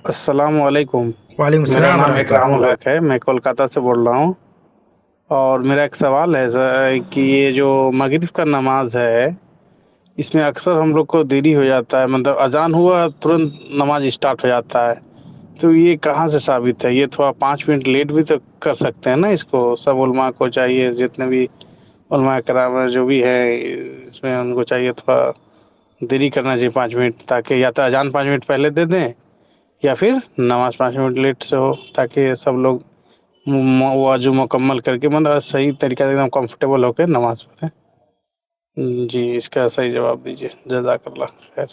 अस्सलाम वालेकुम। वालेकुम मेरा सलाम नाम वरहमतुल्लाह। इकरामुल हक है, मैं कोलकाता से बोल रहा हूँ। और मेरा एक सवाल है कि ये जो मगरिब का नमाज है, इसमें अक्सर हम लोग को देरी हो जाता है, मतलब अजान हुआ तुरंत नमाज स्टार्ट हो जाता है। तो ये कहाँ से साबित है? ये थोड़ा 5 मिनट लेट भी तो कर सकते हैं ना इसको। सब उलमा को चाहिए, जितने भी उलमा कराम जो भी है इसमें, उनको चाहिए थोड़ा देरी करना चाहिए 5 मिनट, ताकि या तो अजान 5 मिनट पहले दे दें या फिर नमाज 5 मिनट लेट से हो, ताकि सब लोग वजू मुकम्मल करके मतलब सही तरीके से एकदम कंफर्टेबल होकर नमाज पढ़ें। जी, इसका सही जवाब दीजिए। जज़ाकल्लाह खैर।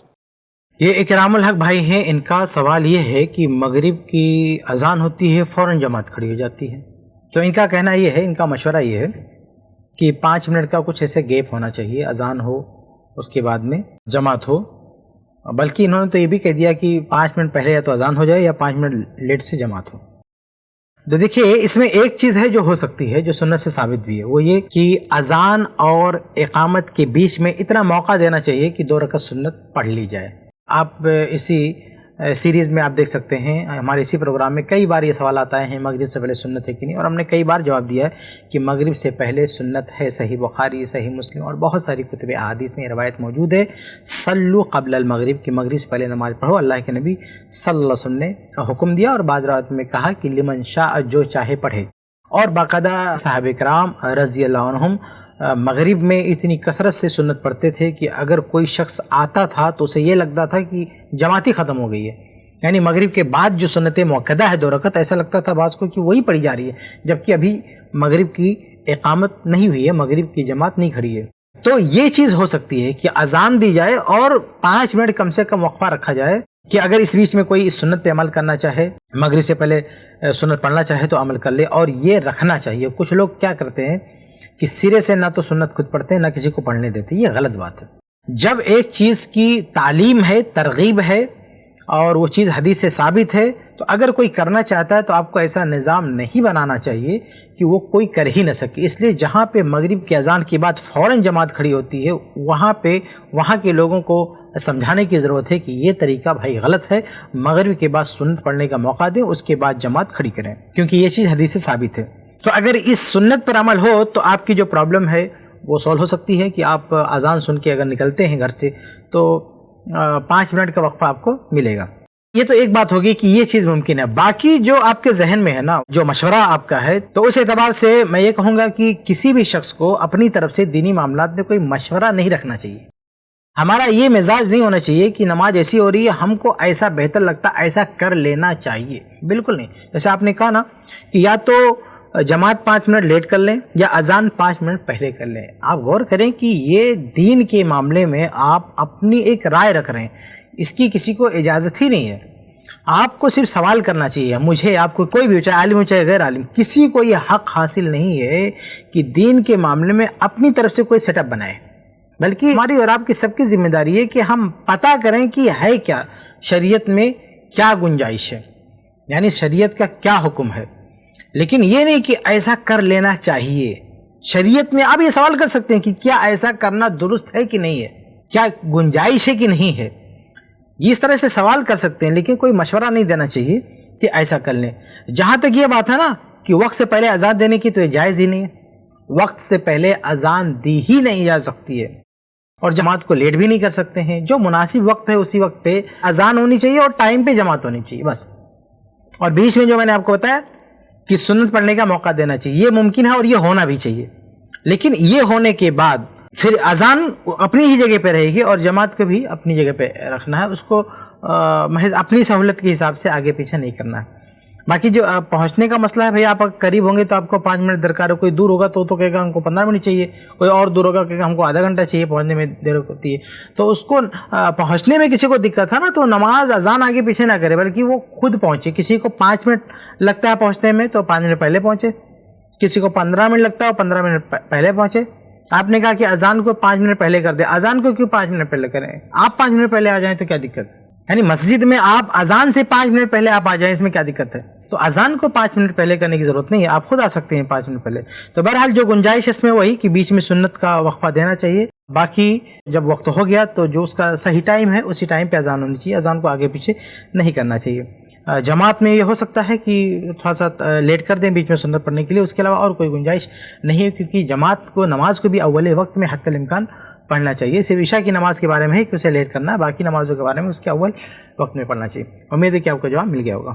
ये इकरामुल हक भाई हैं, इनका सवाल ये है कि मगरिब की अजान होती है, फ़ौरन जमात खड़ी हो जाती है। तो इनका कहना ये है, इनका मशवरा ये है कि 5 मिनट का कुछ ऐसे गैप होना चाहिए, अजान हो उसके बाद में जमात हो। बल्कि इन्होंने तो ये भी कह दिया कि 5 मिनट पहले या तो अजान हो जाए या 5 मिनट लेट से जमात हो। तो देखिए, इसमें एक चीज़ है जो हो सकती है, जो सुन्नत से साबित भी है, वो ये कि अजान और इकामत के बीच में इतना मौका देना चाहिए कि 2 रकात सुन्नत पढ़ ली जाए। आप इसी सीरीज़ में आप देख सकते हैं, हमारे इसी प्रोग्राम में कई बार ये सवाल आता है, मगरिब से पहले सुन्नत है कि नहीं, और हमने कई बार जवाब दिया है कि मगरिब से पहले सुन्नत है। सही बुखारी, सही मुस्लिम और बहुत सारी कुतुब अहादीस में रवायत मौजूद है, सल्लु क़ब्ल अल मगरिब, कि मगरिब से पहले नमाज़ पढ़ो। अल्लाह के नबी सल्लल्लाहु अलैहि वसल्लम ने हुक्म दिया, और बाद रात में कहा कि लिमन शाअ, जो चाहे पढ़े। और बाकायदा साहबे किराम रज़ियल्लाहु अन्हुम मगरिब में इतनी कसरत से सुन्नत पढ़ते थे कि अगर कोई शख्स आता था तो उसे ये लगता था कि जमात ही ख़त्म हो गई है। यानी मगरिब के बाद जो सुन्नत मुअक्कदा है 2 रकात, ऐसा लगता था बाज़ को कि वही पढ़ी जा रही है, जबकि अभी मगरिब की इकामत नहीं हुई है, मगरिब की जमात नहीं खड़ी है। तो ये चीज़ हो सकती है कि अजान दी जाए और 5 मिनट कम से कम वक्फा रखा जाए कि अगर इस बीच में कोई इस सुन्नत पे अमल करना चाहे, मगरिब से पहले सुन्नत पढ़ना चाहे तो अमल कर ले, और ये रखना चाहिए। कुछ लोग क्या करते हैं कि सिरे से ना तो सुन्नत खुद पढ़ते हैं, ना किसी को पढ़ने देते। ये गलत बात है। जब एक चीज़ की तालीम है, तरगीब है, और वो चीज़ हदीस से साबित है, तो अगर कोई करना चाहता है तो आपको ऐसा निज़ाम नहीं बनाना चाहिए कि वो कोई कर ही न सके। इसलिए जहाँ पे मगरिब की अजान के बाद फ़ौरन जमात खड़ी होती है, वहाँ के लोगों को समझाने की ज़रूरत है कि ये तरीका भाई गलत है। मगरिब के बाद सुन्नत पढ़ने का मौका दें, उसके बाद जमात खड़ी करें, क्योंकि ये चीज़ हदीस से साबित है। तो अगर इस सुन्नत पर अमल हो तो आपकी जो प्रॉब्लम है वो सॉल्व हो सकती है कि आप अजान सुन के अगर निकलते हैं घर से तो 5 मिनट का वक्फा आपको मिलेगा। ये तो एक बात होगी कि ये चीज़ मुमकिन है। बाकी जो आपके जहन में है ना, जो मशवरा आपका है, तो उस एतबार से मैं ये कहूँगा कि किसी भी शख्स को अपनी तरफ से दीनी मामलात में कोई मशवरा नहीं रखना चाहिए। हमारा ये मिजाज नहीं होना चाहिए कि नमाज ऐसी हो रही है, हमको ऐसा बेहतर लगता, ऐसा कर लेना चाहिए। बिल्कुल नहीं। जैसे आपने कहा ना कि या तो जमात 5 मिनट लेट कर लें या अजान 5 मिनट पहले कर लें। आप गौर करें कि ये दीन के मामले में आप अपनी एक राय रख रहे हैं, इसकी किसी को इजाज़त ही नहीं है। आपको सिर्फ सवाल करना चाहिए, मुझे, आपको, कोई भी, चाहे आलिम हो चाहे गैर आलिम, किसी को ये हक़ हासिल नहीं है कि दीन के मामले में अपनी तरफ से कोई सेटअप बनाए। बल्कि हमारी और आपकी सबकी जिम्मेदारी है कि हम पता करें कि है क्या, शरीयत में क्या गुंजाइश है, यानी शरीयत का क्या हुक्म है। लेकिन ये नहीं कि ऐसा कर लेना चाहिए। शरीयत में आप ये सवाल कर सकते हैं कि क्या ऐसा करना दुरुस्त है कि नहीं है, क्या गुंजाइश है कि नहीं है, इस तरह से सवाल कर सकते हैं, लेकिन कोई मशवरा नहीं देना चाहिए कि ऐसा कर लें। जहाँ तक ये बात है ना कि वक्त से पहले अजान देने की, तो ये जायज़ ही नहीं है। वक्त से पहले अजान दी ही नहीं जा सकती है, और जमात को लेट भी नहीं कर सकते हैं। जो मुनासिब वक्त है उसी वक्त पे अजान होनी चाहिए और टाइम पे जमात होनी चाहिए, बस। और बीच में जो मैंने आपको बताया कि सुन्नत पढ़ने का मौका देना चाहिए, ये मुमकिन है और ये होना भी चाहिए। लेकिन ये होने के बाद फिर अजान अपनी ही जगह पे रहेगी और जमात को भी अपनी जगह पे रखना है, उसको महज अपनी सहूलत के हिसाब से आगे पीछे नहीं करना है। बाकी जो पहुंचने का मसला है, भाई आप करीब होंगे तो आपको 5 मिनट दरकार है, कोई दूर होगा तो कहेगा हमको 15 मिनट चाहिए, कोई और दूर होगा कहेगा हमको आधा घंटा चाहिए, पहुंचने में देर होती है। तो उसको पहुंचने में किसी को दिक्कत है ना, तो नमाज अजान आगे पीछे ना करे, बल्कि वो खुद पहुंचे। किसी को 5 मिनट लगता है पहुंचने में तो 5 मिनट पहले पहुंचे, किसी को 15 मिनट लगता है 15 मिनट पहले पहुंचे। आपने कहा कि अजान को 5 मिनट पहले कर दे, अजान को क्यों 5 मिनट पहले करें? आप 5 मिनट पहले आ जाएं तो क्या दिक्कत है? यानी मस्जिद में आप अजान से 5 मिनट पहले आप आ जाएं, इसमें क्या दिक्कत है? تو اذان کو 5 منٹ پہلے کرنے کی ضرورت نہیں ہے, آپ خود آ سکتے ہیں 5 منٹ پہلے. تو بہرحال جو گنجائش اس میں وہی کہ بیچ میں سنت کا وقفہ دینا چاہیے, باقی جب وقت ہو گیا تو جو اس کا صحیح ٹائم ہے اسی ٹائم پہ اذان ہونی چاہیے, اذان کو آگے پیچھے نہیں کرنا چاہیے. جماعت میں یہ ہو سکتا ہے کہ تھوڑا سا لیٹ کر دیں بیچ میں سنت پڑھنے کے لیے, اس کے علاوہ اور کوئی گنجائش نہیں ہے, کیونکہ جماعت کو نماز کو بھی اول وقت میں حتی الامکان پڑھنا چاہیے. صرف عشاء کی نماز کے بارے میں ہے کہ اسے لیٹ کرنا ہے, باقی نمازوں کے بارے میں اس کے اول وقت میں پڑھنا چاہیے. امید ہے کہ آپ کو جواب مل گیا ہوگا.